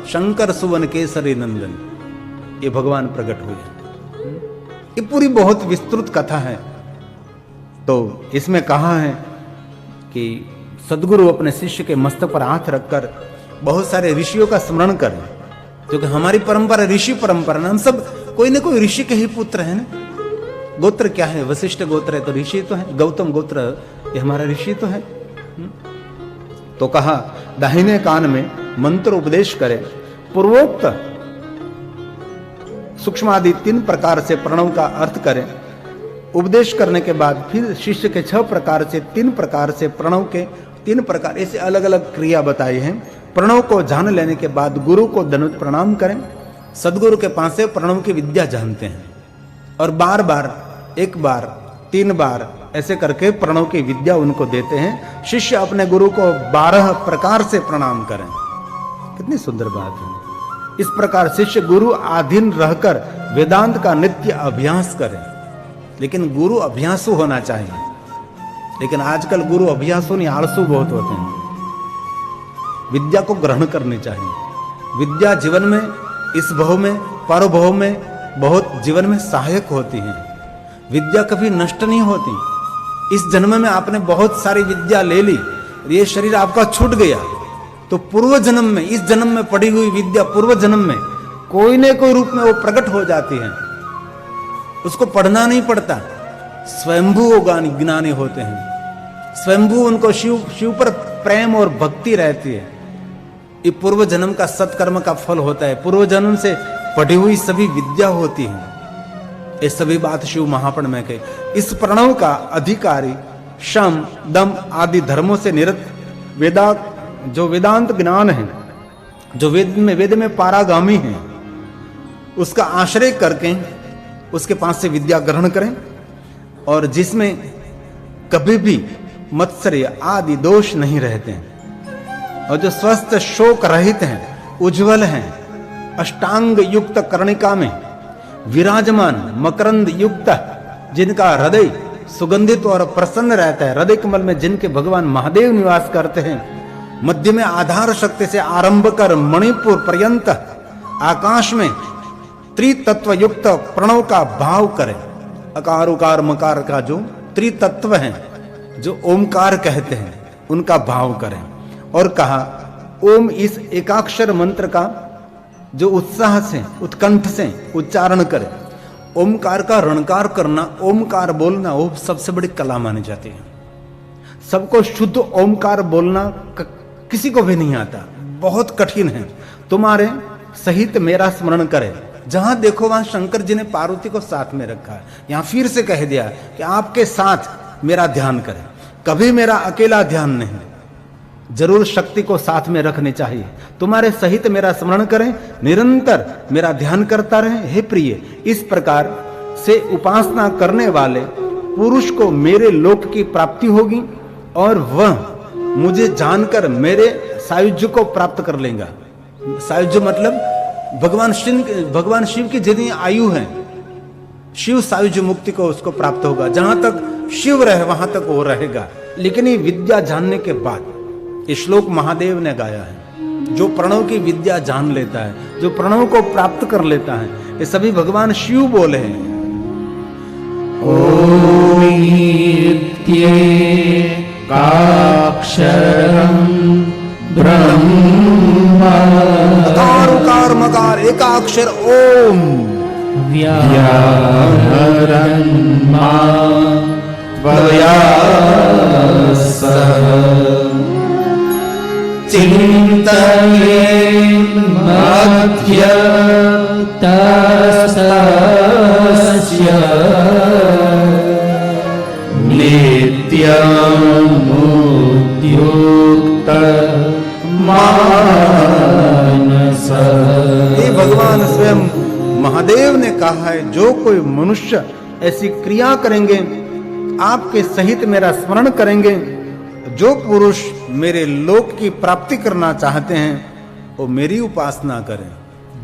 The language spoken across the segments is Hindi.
शंकर सुवन केसरी नंदन, ये भगवान प्रकट हुए। ये पूरी बहुत विस्तृत कथा है। तो इसमें कहा है कि सदगुरु अपने शिष्य के मस्तक पर हाथ रखकर बहुत सारे ऋषियों का स्मरण करें, क्योंकि हमारी परंपरा ऋषि परंपरा, हम सब कोई न कोई ऋषि के ही पुत्र हैं ना। गोत्र क्या है? वशिष्ठ गोत्र है तो ऋषि तो है, गौतम गोत्र ये हमारा ऋषि तो है। तो कहा दाहिने कान में मंत्र उपदेश करे, पूर्वोक्त सूक्ष्म आदि 3 प्रकार से प्रणव का अर्थ करें। उपदेश करने के बाद फिर शिष्य के 6 प्रकार से 3 प्रकार से प्रणव के 3 प्रकार, ऐसे अलग अलग क्रिया बताई है। प्रणव को जान लेने के बाद गुरु को दंडवत प्रणाम करें। सदगुरु के पास से प्रणव की विद्या जानते हैं और बार बार, 1 बार 3 बार ऐसे करके प्रणव की विद्या उनको देते हैं। शिष्य अपने गुरु को 12 प्रकार से प्रणाम करें। कितनी सुंदर बात है। इस प्रकार शिष्य गुरु अधीन रहकर वेदांत का नित्य अभ्यास करें। लेकिन गुरु अभ्यासु होना चाहिए। लेकिन आजकल गुरु अभ्यासु नहीं, आलसू बहुत होते हैं। विद्या को ग्रहण करनी चाहिए। विद्या जीवन में, इस भव में, पर भव में बहुत जीवन में सहायक होती है। विद्या कभी नष्ट नहीं होती। इस जन्म में आपने बहुत सारी विद्या ले ली, ये शरीर आपका छूट गया, तो पूर्व जन्म में, इस जन्म में पड़ी हुई विद्या पूर्व जन्म में कोई न कोई रूप में वो प्रकट हो जाती है। उसको पढ़ना नहीं पड़ता। स्वयंभू ज्ञानी होते हैं। स्वयंभू उनको शिव पर प्रेम और भक्ति रहती है। ये पूर्व जन्म का सत्कर्म का फल होता है। पूर्व जन्म से पढ़ी हुई सभी विद्या होती है। ये सभी बात शिव महापुराण में कही। इस प्रणव का अधिकारी शम, दम आदि धर्मों से निरत जो वेदांत ज्ञान है, जो वेद में पारागामी है, उसका आश्रय करके उसके पास से विद्या ग्रहण करें। और जिसमें कभी भी मत्सर्य आदि दोष नहीं रहते हैं, और जो स्वस्थ शोक रहित हैं, उज्जवल हैं, अष्टांग युक्त कर्णिका में विराजमान मकरंद युक्त, जिनका हृदय सुगंधित और प्रसन्न रहता है, हृदय कमल में जिनके भगवान महादेव निवास करते हैं, मध्य में आधार शक्ति से आरंभ कर मणिपुर पर्यंत आकाश में त्रितत्व युक्त प्रणव का भाव करें। अकार उकार मकार का जो त्रितत्व है, जो ओमकार कहते हैं, उनका भाव करें। और कहा ओम इस एकाक्षर मंत्र का जो उत्साह से, उत्कंठ से उच्चारण करें। ओमकार का रणकार करना, ओमकार बोलना, वो सबसे बड़ी कला मानी जाती है। सबको शुद्ध ओमकार बोलना किसी को भी नहीं आता, बहुत कठिन है। तुम्हारे सहित मेरा स्मरण करे। जहां देखो वहां शंकर जी ने पार्वती को साथ में रखा है। यहां फिर से कह दिया कि आपके साथ मेरा ध्यान करें। कभी मेरा अकेला ध्यान नहीं, जरूर शक्ति को साथ में रखनी चाहिए। तुम्हारे सहित मेरा स्मरण करें, निरंतर मेरा ध्यान करता रहे। हे प्रिय, इस प्रकार से उपासना करने वाले पुरुष को मेरे लोक की प्राप्ति होगी और वह मुझे जानकर मेरे सायुज्य को प्राप्त कर लेगा। सायुज्य मतलब भगवान शिव की जितनी आयु है, शिव सायुज्य मुक्ति को उसको प्राप्त होगा। जहां तक शिव रहे वहां तक वो रहेगा। लेकिन ये विद्या जानने के बाद, ये श्लोक महादेव ने गाया है, जो प्रणव की विद्या जान लेता है, जो प्रणव को प्राप्त कर लेता है, ये सभी भगवान शिव बोले हैं। ब्रह्मा उकार मकार एकाक्षर ओम व्याहरन्मा चिन्तयेन् मध्यतस्तस्य नित्यमुद्युक्त मानस। ये भगवान स्वयं महादेव ने कहा है, जो कोई मनुष्य ऐसी क्रिया करेंगे, आपके सहित मेरा स्मरण करेंगे, जो पुरुष मेरे लोक की प्राप्ति करना चाहते हैं, वो मेरी उपासना करें।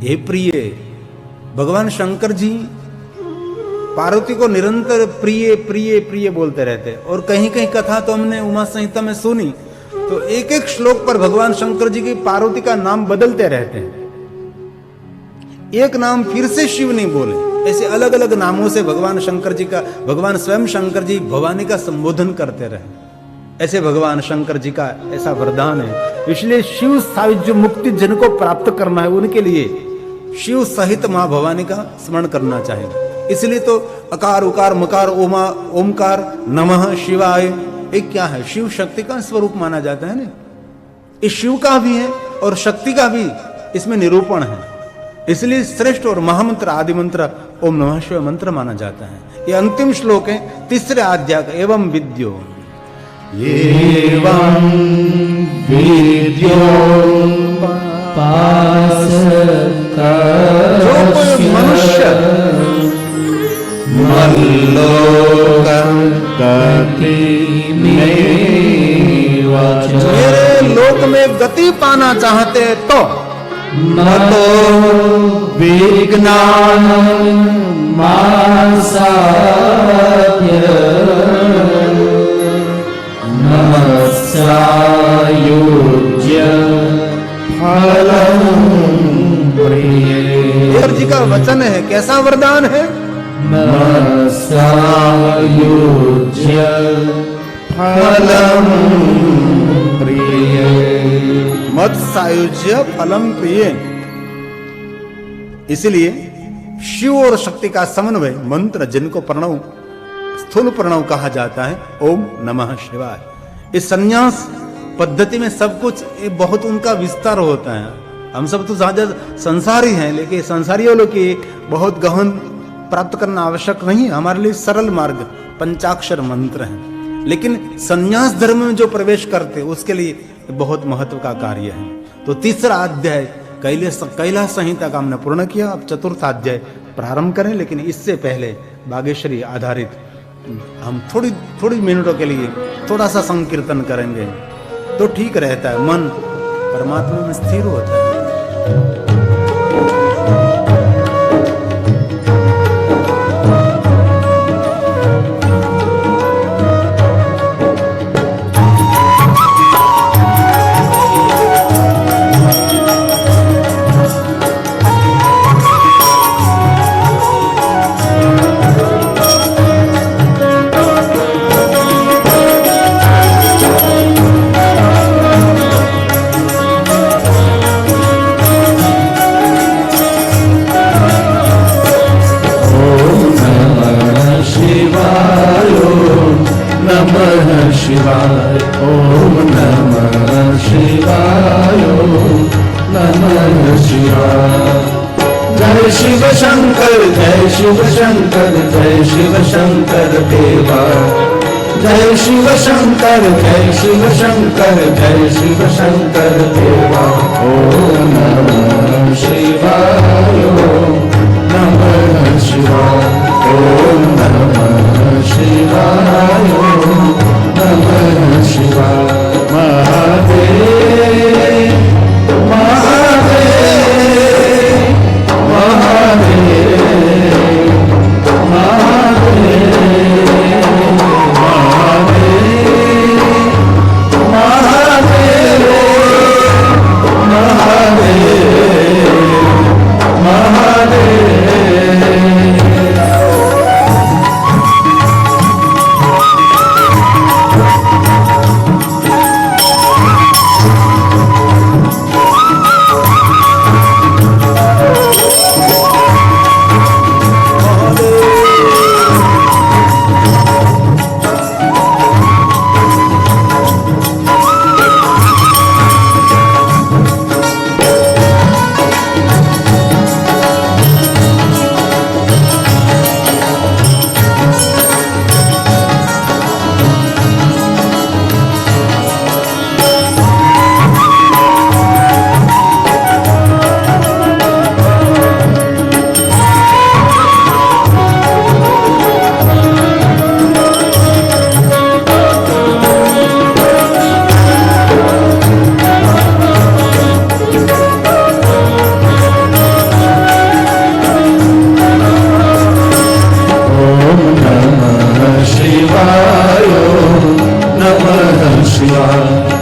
हे प्रिय, भगवान शंकर जी पार्वती को निरंतर प्रिय प्रिय प्रिय बोलते रहते। और कहीं कहीं कथा तो हमने उमा संहिता में सुनी, तो एक एक श्लोक पर भगवान शंकर जी की पार्वती का नाम बदलते रहते हैं। एक नाम फिर से शिव नहीं बोले। ऐसे अलग अलग नामों से भगवान शंकर जी का, भगवान स्वयं शंकर जी भवानी का संबोधन करते रहे। ऐसे भगवान शंकर जी का ऐसा वरदान है। इसलिए शिव सायुज्य मुक्ति जिनको प्राप्त करना है उनके लिए शिव सहित मां भवानी का स्मरण करना चाहिए। इसलिए तो अकार उकार मकार ओमा ओमकार नमः शिवाय एक क्या है, शिव शक्ति का स्वरूप माना जाता है ना। इस शिव का भी है और शक्ति का भी इसमें निरूपण है। इसलिए श्रेष्ठ और महामंत्र आदि मंत्र ओम नमः शिवाय मंत्र माना जाता है। ये अंतिम श्लोक है तीसरे अध्याय का। एवं विद्यो एवं विद्यो जो कोई मनुष्य मेरे लोक में गति पाना चाहते तो मतो विज्ञान मासाद्य नमस्सायुज्य फलम प्रिय। जी का वचन है, कैसा वरदान है? नमस्सायुज्य फलम प्रिय। मत सायुज्य फलम प्रिय। इसलिए शिव और शक्ति का समन्वय मंत्र जिनको प्रणव स्थूल प्रणव कहा जाता है, ओम नमः शिवाय। इस संन्यास पद्धति में सब कुछ बहुत उनका विस्तार होता है। हम सब तो ज्यादा संसारी हैं, लेकिन संसारियों लोग की बहुत गहन प्राप्त करना आवश्यक नहीं है। हमारे लिए सरल मार्ग पंचाक्षर मंत्र है, लेकिन संन्यास धर्म में जो प्रवेश करते उसके लिए बहुत महत्व का कार्य है। तो तीसरा अध्याय कैलाश संहिता का हमने पूर्ण किया। अब चतुर्थ अध्याय प्रारंभ करें, लेकिन इससे पहले बागेश्वरी आधारित हम थोड़ी मिनटों के लिए थोड़ा सा संकीर्तन करेंगे तो ठीक रहता है, मन परमात्मा में स्थिर होता है। शिवाय ओम नमः शिवाय नमः शिवाय। जय शिव शंकर जय शिव शंकर जय शिव शंकर देवा। जय शिव शंकर जय शिव शंकर जय शिव शंकर देवा। ओम नमः शिवाय नमः शिवाय ओम नमः शिवाय नमः शिवाय। महादेव महादेव महादेव महादेव महादेव महादेव महादेव।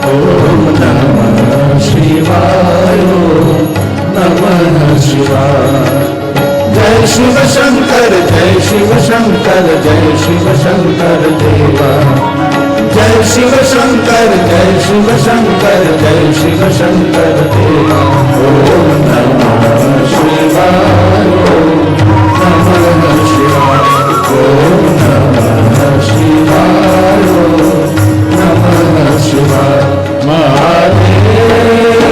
ओम नमः शिवाय नमः शिवाय। जय शिव शंकर जय शिव शंकर जय शिव शंकर देवा जय शिव शंकर जय शिव शंकर जय शिव शंकर देवा ओम नमः शिवाय ओम नमः शिवाय ओम नमः शिवाय ओम नमः शिवाय महादेव महादेव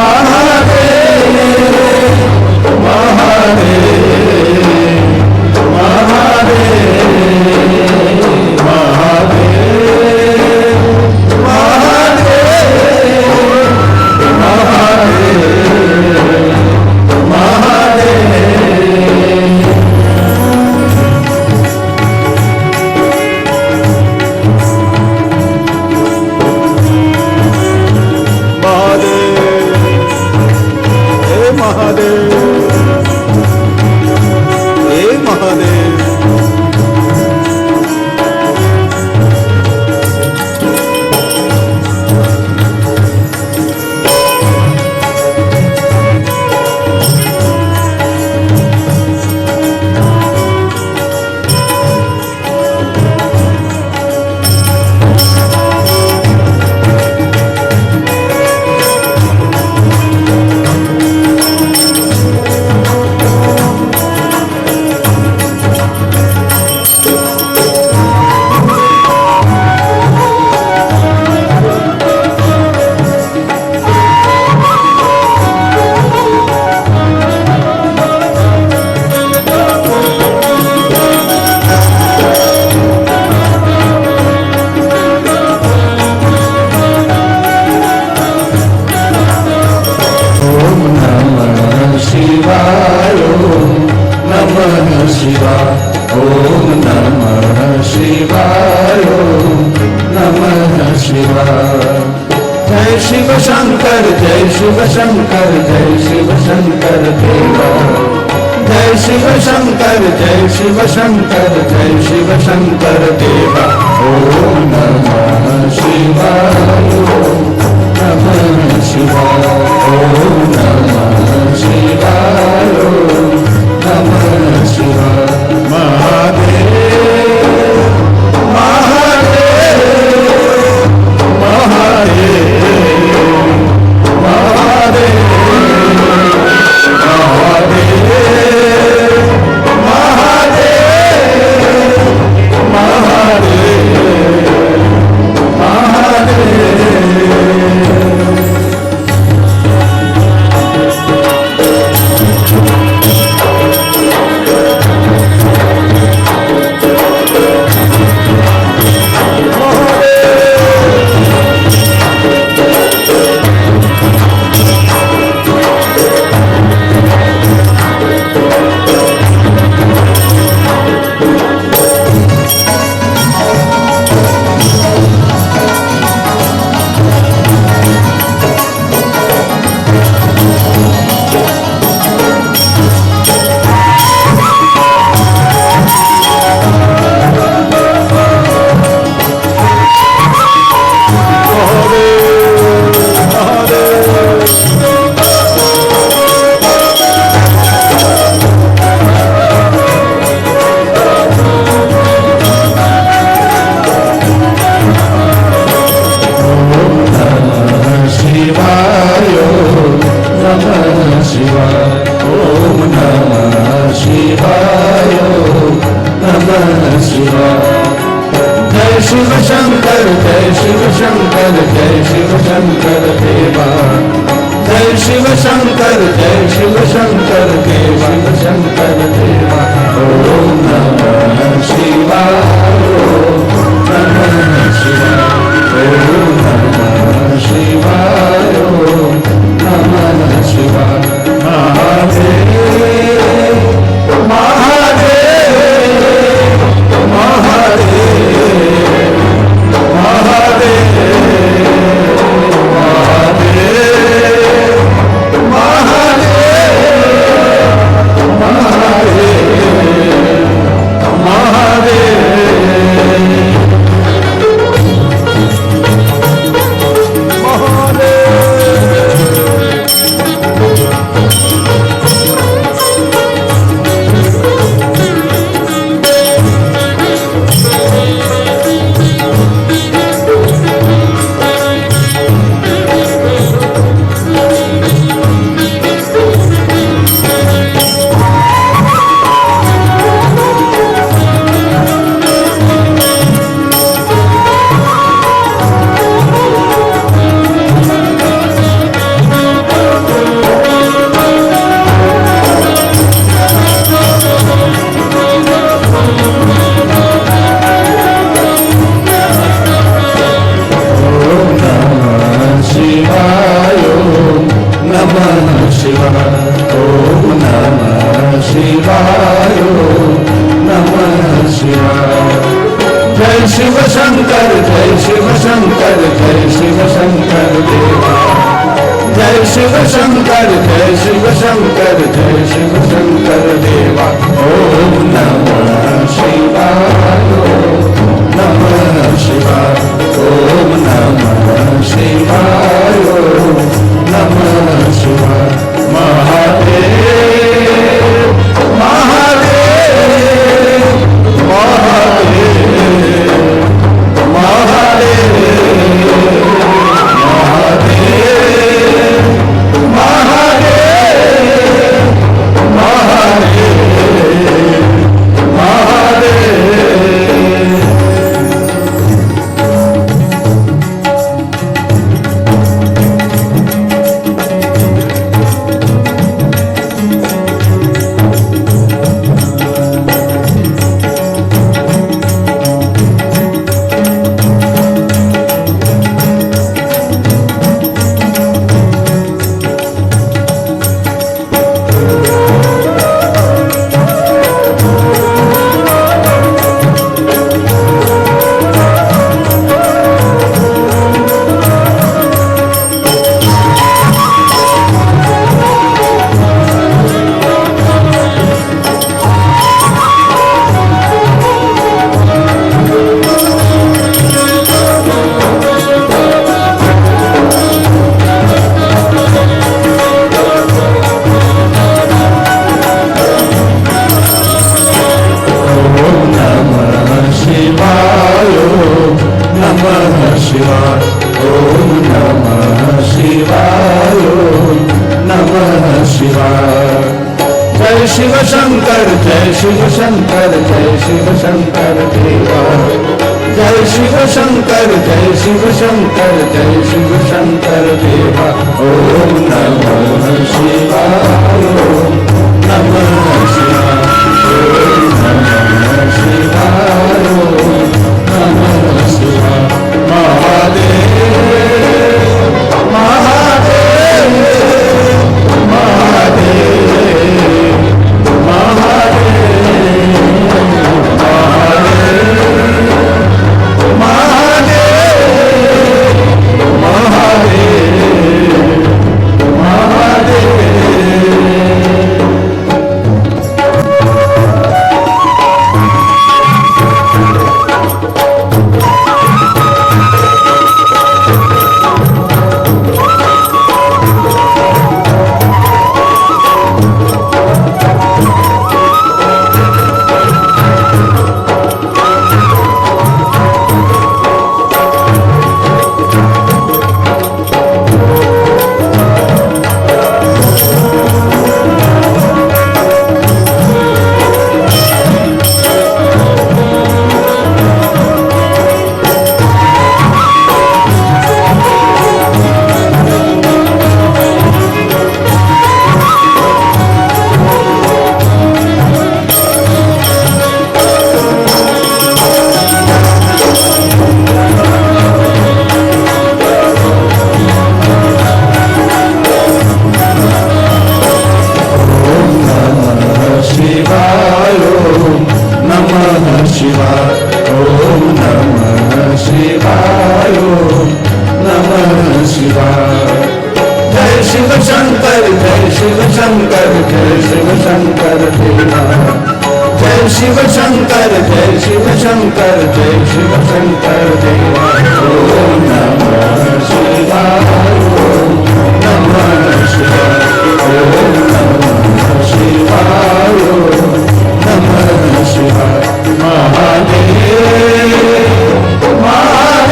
महादेव शिवाय ओम नमः शिवाय नमः शिवाय। जय शिव शंकर जय शिव शंकर जय शिव शंकर देवा। जय शिव शंकर जय शिव शंकर जय शिव शंकर देवा। ओम नमः शिवाय नमः शिवाय ओम नमः शिवाय नमः शिवाय। महादेव महादेव महादेव महादेव शिव शंकर जय शिव शंकर जय शिव शंकर देवा। जय शिव शंकर जय शिव शंकर जय शिव शंकर देवा। ओम नमः शिवाय नमः शिवाय ओम नमः शिवाय नमः शिवाय। महादेव महादेव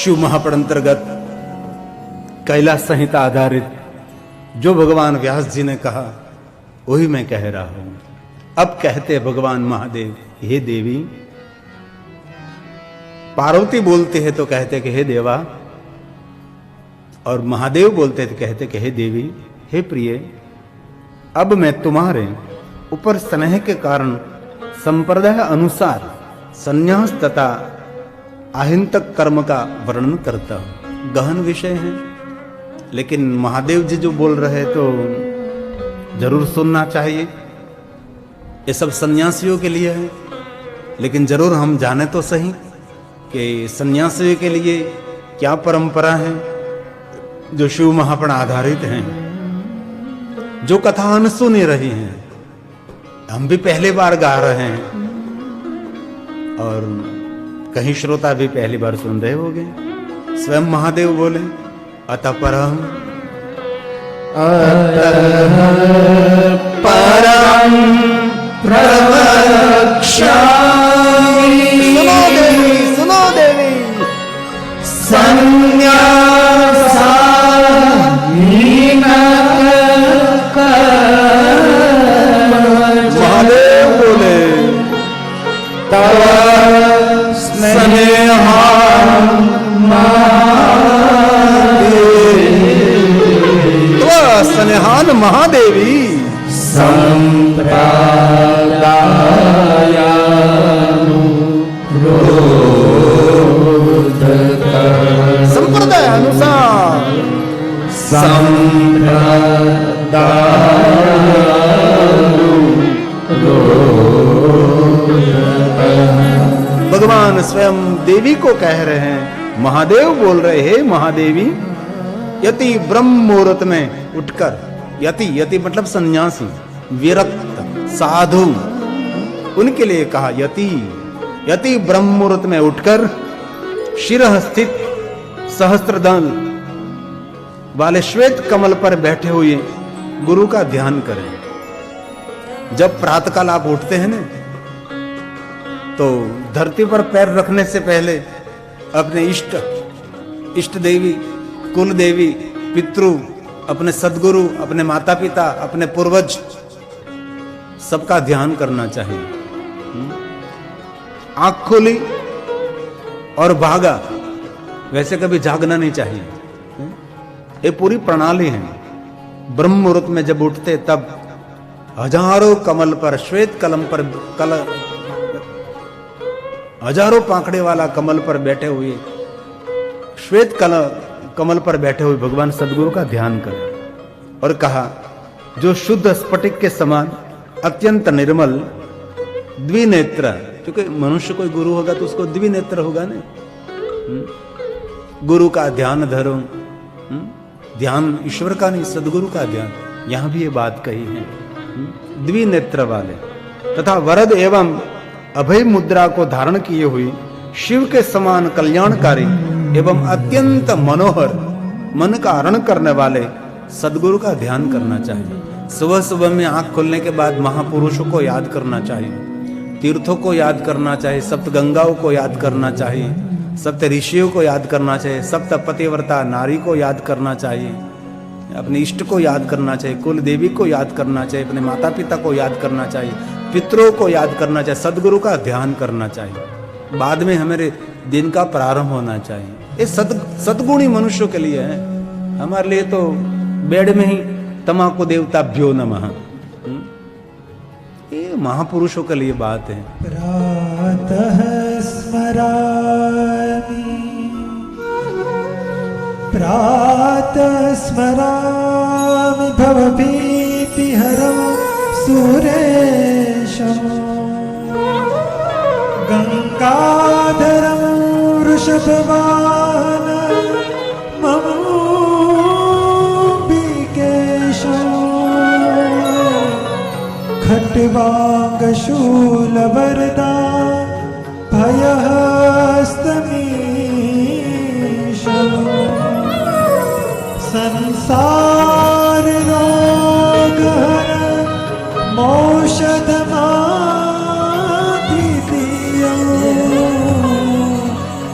शिव महापुराण अंतर्गत कैलाश संहिता आधारित जो भगवान व्यास जी ने कहा वही मैं कह रहा हूं। अब कहते भगवान महादेव, हे देवी, पार्वती बोलते हैं तो कहते कि हे देवा, और महादेव बोलते तो कहते कि हे देवी, हे प्रिय, अब मैं तुम्हारे ऊपर स्नेह के कारण संप्रदाय अनुसार संन्यास तथा आहिंतक कर्म का वर्णन करता हूं। गहन विषय है, लेकिन महादेव जी जो बोल रहे तो जरूर सुनना चाहिए। ये सब सन्यासियों के लिए है, लेकिन जरूर हम जाने तो सही कि सन्यासियों के लिए क्या परंपरा है जो शिव महापुराण आधारित हैं, जो कथा अनसुनी रही हैं। हम भी पहली बार गा रहे हैं और कहीं श्रोता भी पहली बार सुन रहे होंगे। स्वयं महादेव बोले, अतः परम प्रवक्ष्यामि। सुनो देवी, सुनो देवी, महादेव बोले, तव स्नेहान् स्नेहान महादेवी संप्रदाय अनुसार भगवान स्वयं देवी को कह रहे हैं। महादेव बोल रहे हैं, महादेवी, यति ब्रह्म मुहूर्त में उठकर, यति मतलब सन्यासी, विरक्त साधु, उनके लिए कहा यति ब्रह्म मुहूर्त में उठकर शिरः स्थित सहस्त्रदल वाले श्वेत कमल पर बैठे हुए गुरु का ध्यान करें। जब प्रातःकाल आप उठते हैं ना, तो धरती पर पैर रखने से पहले अपने इष्ट देवी, कुल देवी, पितृ, अपने सदगुरु, अपने माता पिता, अपने पूर्वज, सबका ध्यान करना चाहिए। आंख खोली और भागा, वैसे कभी जागना नहीं चाहिए। ये पूरी प्रणाली है। ब्रह्म मुहूर्त में जब उठते तब हजारों कमल पर, श्वेत कलम पर, हजारों पांखड़े वाला कमल पर बैठे हुए, श्वेत कमल पर बैठे हुए भगवान सदगुरु का ध्यान करें। और कहा, जो शुद्ध स्फटिक के समान अत्यंत निर्मल, द्विनेत्र, क्योंकि मनुष्य कोई गुरु होगा तो उसको द्विनेत्र होगा ना, गुरु का ध्यान धरो। ध्यान ईश्वर का नहीं, सदगुरु का ध्यान। यहां भी ये बात कही है, द्विनेत्र वाले तथा वरद एवं अभय मुद्रा को धारण किए हुए शिव के समान कल्याणकारी एवं अत्यंत मनोहर, मन का हरण करने वाले सदगुरु का ध्यान करना चाहिए। सुबह सुबह में आंख खोलने के बाद महापुरुषों को याद करना चाहिए, तीर्थों को याद करना चाहिए, सप्त गंगाओं को याद करना चाहिए, सप्त ऋषियों को याद करना चाहिए, सप्त पतिव्रता नारी को याद करना चाहिए, अपने इष्ट को याद करना चाहिए, कुल देवी को याद करना चाहिए, अपने माता पिता को याद करना चाहिए, पितरों को याद करना चाहिए, सदगुरु का ध्यान करना चाहिए। बाद में हमारे दिन का प्रारंभ होना चाहिए। ये सदगुणी मनुष्यों के लिए है। हमारे लिए तो बेड में ही तमाकू देवताभ्यो नमः, ये महापुरुषों के लिए बात है। प्रातः स्मरामि भवभीतिहरं सुरेशं गंगाधरं वृषभवाहनं ममोऽम्बिकेशं खट्वांगशूलवरदा भयहस्तमीशं संसार रोगहर मौषधमादितीयं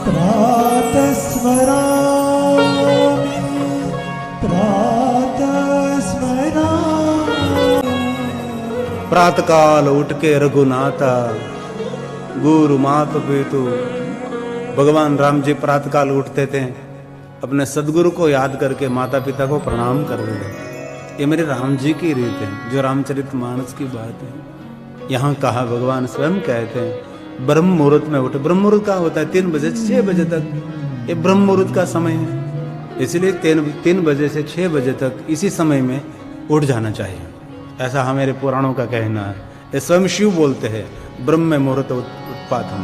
प्रातः स्मरामि प्रातकाल उठ के रघुनाथा गुरु मात पितु। भगवान राम जी प्रातकाल उठते थे, अपने सदगुरु को याद करके माता पिता को प्रणाम करते थे। ये मेरे राम जी की रीत है, जो रामचरितमानस की बात है। यहाँ कहा भगवान स्वयं कहते हैं ब्रह्म मुहूर्त में उठे। ब्रह्म मुहूर्त का होता है 3 बजे से 6 बजे तक, ये ब्रह्म मुहूर्त का समय है। इसलिए 3 बजे से 6 बजे तक इसी समय में उठ जाना चाहिए, ऐसा हमारे पुराणों का कहना है। ये स्वयं शिव बोलते हैं ब्रह्म मुहूर्त उत्पात हम।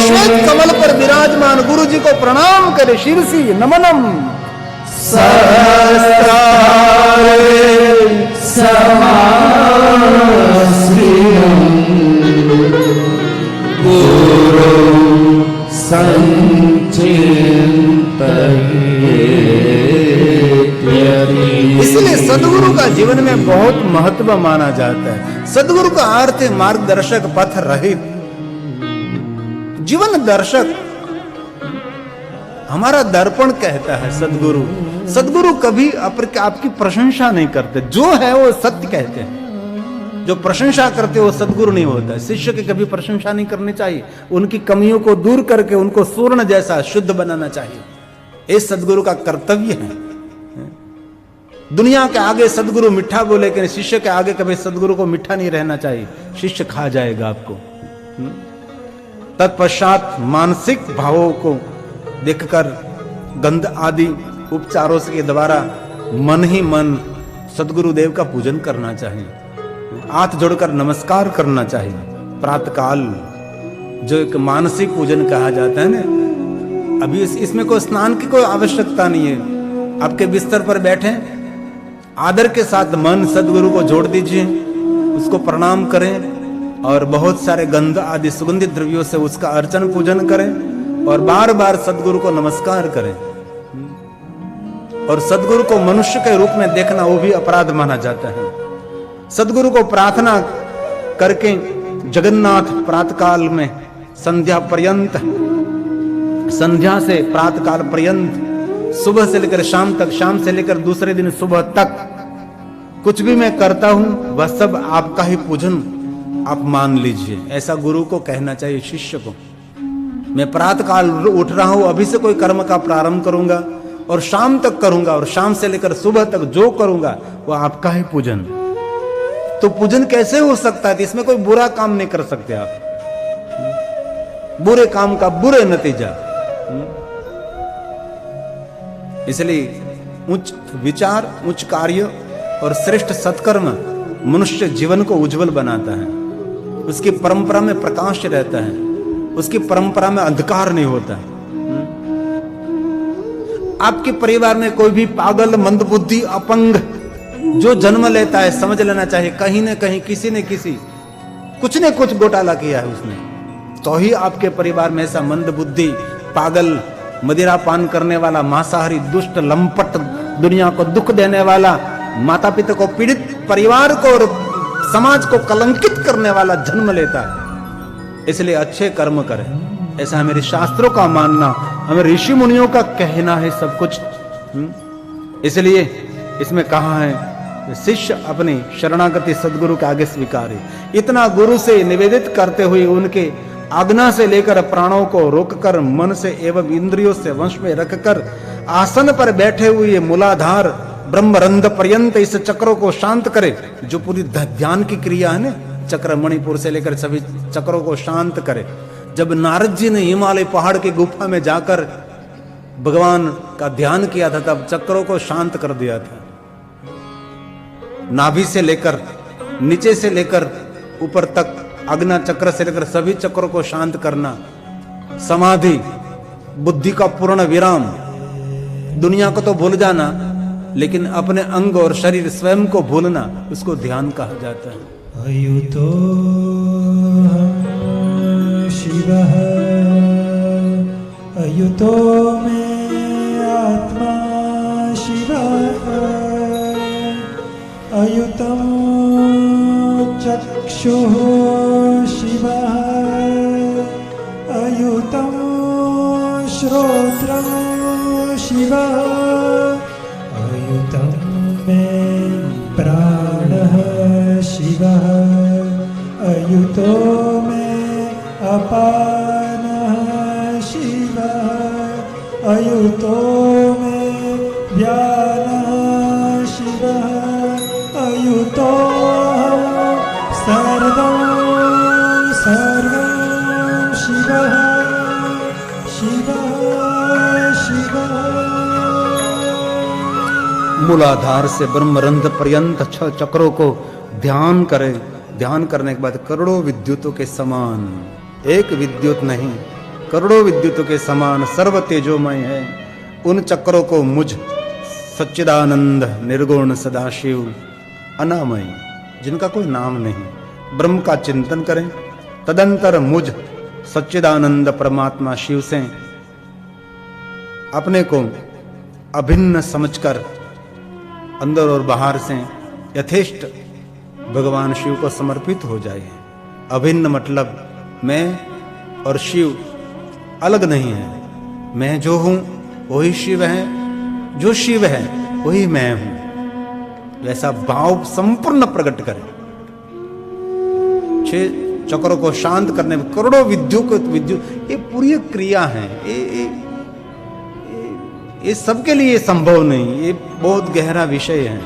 श्वेत कमल पर विराजमान गुरु जी को प्रणाम करे, शीर्षि नमनम इसलिए सदगुरु का जीवन में बहुत महत्व माना जाता है। सदगुरु का अर्थ है मार्गदर्शक, पथ रहित जीवन दर्शक। हमारा दर्पण कहता है सदगुरु। सदगुरु कभी आपकी प्रशंसा नहीं करते, जो है वो सत्य कहते हैं। जो प्रशंसा करते वो सदगुरु नहीं होता। शिष्य की कभी प्रशंसा नहीं करनी चाहिए, उनकी कमियों को दूर करके उनको स्वर्ण जैसा शुद्ध बनाना चाहिए। ये सदगुरु का कर्तव्य है। दुनिया के आगे सदगुरु मीठा बोले, लेकिन शिष्य के आगे कभी सदगुरु को मीठा नहीं रहना चाहिए, शिष्य खा जाएगा आपको। तत्पश्चात मानसिक भावों को देखकर गंध आदि उपचारों के द्वारा मन ही मन सदगुरु देव का पूजन करना चाहिए, हाथ जोड़कर नमस्कार करना चाहिए। प्रातःकाल जो एक मानसिक पूजन कहा जाता है ना, अभी इसमें कोई स्नान की कोई आवश्यकता नहीं है। आपके बिस्तर पर बैठे आदर के साथ मन सदगुरु को जोड़ दीजिए, उसको प्रणाम करें और बहुत सारे गंध आदि सुगंधित द्रव्यों से उसका अर्चन पूजन करें और बार बार सदगुरु को नमस्कार करें। और सदगुरु को मनुष्य के रूप में देखना वो भी अपराध माना जाता है। सदगुरु को प्रार्थना करके जगन्नाथ प्रातःकाल में संध्या पर्यंत, संध्या से प्रातःकाल पर्यंत, सुबह से लेकर शाम तक, शाम से लेकर दूसरे दिन सुबह तक कुछ भी मैं करता हूं वह सब आपका ही पूजन आप मान लीजिए, ऐसा गुरु को कहना चाहिए शिष्य को। मैं प्रातःकाल उठ रहा हूं, अभी से कोई कर्म का प्रारंभ करूंगा और शाम तक करूंगा, और शाम से लेकर सुबह तक जो करूंगा वह आपका ही पूजन। तो पूजन कैसे हो सकता है? इसमें कोई बुरा काम नहीं कर सकते आप, बुरे काम का बुरे नतीजा। इसलिए उच्च विचार, उच्च कार्य और श्रेष्ठ सत्कर्म मनुष्य जीवन को उज्जवल बनाता है। उसकी परंपरा में प्रकाश रहता है, उसकी परंपरा में अंधकार नहीं होता। आपके परिवार में कोई भी पागल, मंदबुद्धि, अपंग जो जन्म लेता है, समझ लेना चाहिए कहीं न कहीं किसी न किसी कुछ न कुछ घोटाला किया है उसने। तो ही आपके परिवार में ऐसा मंदबुद्धि, पागल, मदिरा पान करने वाला, मांसाहारी, दुष्ट, लंपट, दुनिया को दुख देने वाला, माता पिता को पीड़ित, परिवार को और समाज को कलंकित करने वाला जन्म लेता है। इसलिए अच्छे कर्म करें, ऐसा हमारे शास्त्रों का मानना, हमें ऋषि मुनियों का कहना है सब कुछ। इसलिए इसमें कहा है शिष्य अपनी शरणागति सदगुरु के आगे स्वीकारे। इतना गुरु से निवेदित करते हुए उनके आज्ञा से लेकर प्राणों को रोककर मन से एवं इंद्रियों से वश में रखकर आसन पर बैठे हुए मूलाधार ब्रह्मरंध्र पर्यंत इस चक्रों को शांत करे, जो पूरी ध्यान की क्रिया है ना, चक्र मणिपुर से लेकर सभी चक्रों को शांत करे। जब नारद जी ने हिमालय पहाड़ की गुफा में जाकर भगवान का ध्यान किया था, तब चक्रों को शांत कर दिया था। नाभि से लेकर नीचे से लेकर ऊपर तक, आज्ञा चक्र से लेकर सभी चक्रों को शांत करना, समाधि, बुद्धि का पूर्ण विराम। दुनिया को तो भूल जाना, लेकिन अपने अंग और शरीर स्वयं को भूलना, उसको ध्यान कहा जाता है। अयुतो शिवः अयुतो में आत्मा शिवः अयुतम चक्षुः शिवः अयुतं श्रोत्रं शिवः अयुतं मे प्राणः शिवः अयुतो मे अपानः शिवः अयुतो मे व्यानः शिवः अयुतो सर्वं शिवः शिवः शिवः। मूलाधार से ब्रह्मरंध्र पर्यंत 6 चक्रों को ध्यान करें। ध्यान करने के बाद करोड़ों विद्युतों के समान, एक विद्युत नहीं, करोड़ों विद्युतों के समान सर्व तेजोमय है। उन चक्रों को मुझ सच्चिदानंद निर्गुण सदाशिव अनामय, जिनका कोई नाम नहीं, ब्रह्म का चिंतन करें। तदंतर मुझ सच्चिदानंद परमात्मा शिव से अपने को अभिन्न समझकर अंदर और बाहर से यथेष्ट भगवान शिव को समर्पित हो जाए। अभिन्न मतलब मैं और शिव अलग नहीं है। मैं जो हूं वही शिव है, जो शिव है वही मैं हूं, वैसा भाव संपूर्ण प्रकट करें। 6 चक्रों को शांत करने में करोड़ों विद्युत, ये पूरी क्रिया है। ये सबके लिए संभव नहीं, ये बहुत गहरा विषय है।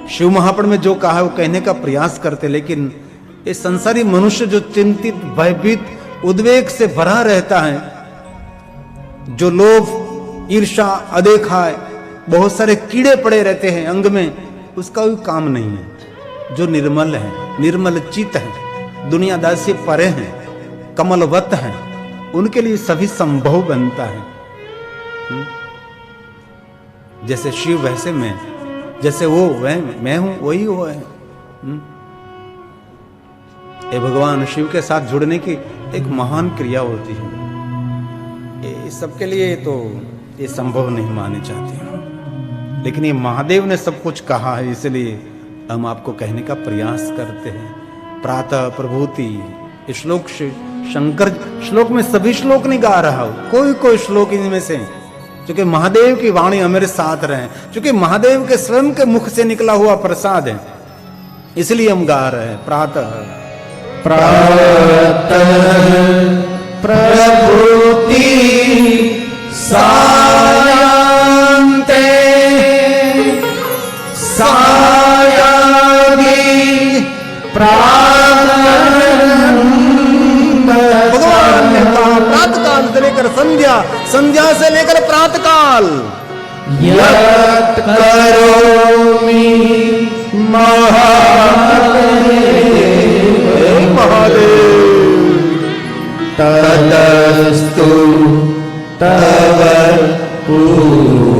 शिव महापुराण में जो कहा है वो कहने का प्रयास करते, लेकिन ये संसारी मनुष्य जो चिंतित, भयभीत, उद्वेग से भरा रहता है, जो लोभ, ईर्ष्या, अदेखा, बहुत सारे कीड़े पड़े रहते हैं अंग में, उसका कोई काम नहीं है। जो निर्मल है, निर्मल चित्त है, दुनियादारी से परे हैं, कमलवत हैं, उनके लिए सभी संभव बनता है। जैसे शिव वैसे मैं, जैसे वो वह मैं हूं वही वो है। ये भगवान शिव के साथ जुड़ने की एक महान क्रिया होती है। ये सबके लिए तो ये संभव नहीं माने जाते हैं, लेकिन ये महादेव ने सब कुछ कहा है, इसलिए हम आपको कहने का प्रयास करते हैं। प्रातः प्रभूति श्लोक शंकर श्लोक में सभी श्लोक नहीं गा रहा हूं, कोई कोई श्लोक इनमें से, क्योंकि महादेव की वाणी हमारे साथ रहे, क्योंकि महादेव के स्वयं के मुख से निकला हुआ प्रसाद है, इसलिए हम गा रहे हैं। प्रातः प्रभूति सायंते सायागी भगवान ने कहा प्रातःकाल से लेकर संध्या, संध्या से लेकर प्रातःकाल यत् करोमि महादेव तदस्तु तव पूजा।